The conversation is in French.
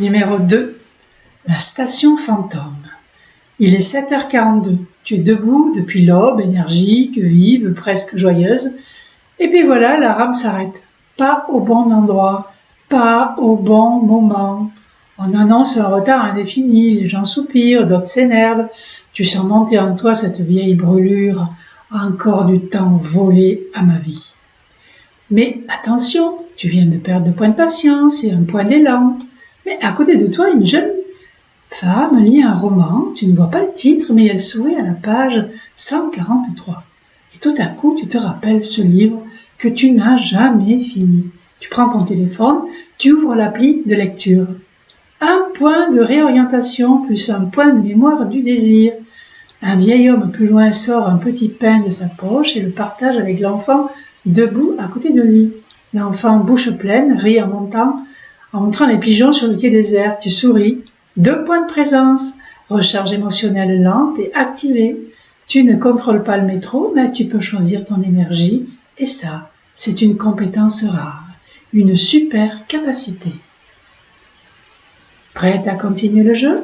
Numéro 2. La station fantôme. Il est 7h42. Tu es debout depuis l'aube, énergique, vive, presque joyeuse. Et puis voilà, la rame s'arrête. Pas au bon endroit, pas au bon moment. On annonce un retard indéfini, les gens soupirent, d'autres s'énervent. Tu sens monter en toi cette vieille brûlure. Encore du temps volé à ma vie. Mais attention, tu viens de perdre 2 points de patience et 1 point d'élan. Mais à côté de toi, une jeune femme lit un roman, tu ne vois pas le titre, mais elle sourit à la page 143. Et tout à coup, tu te rappelles ce livre que tu n'as jamais fini. Tu prends ton téléphone, tu ouvres l'appli de lecture. 1 point de réorientation plus 1 point de mémoire du désir. Un vieil homme plus loin sort un petit pain de sa poche et le partage avec l'enfant debout à côté de lui. L'enfant, bouche pleine, rit en montrant les pigeons sur le quai désert. Tu souris. 2 points de présence. Recharge émotionnelle lente et activée. Tu ne contrôles pas le métro, mais tu peux choisir ton énergie. Et ça, c'est une compétence rare. Une super capacité. Prête à continuer le jeu?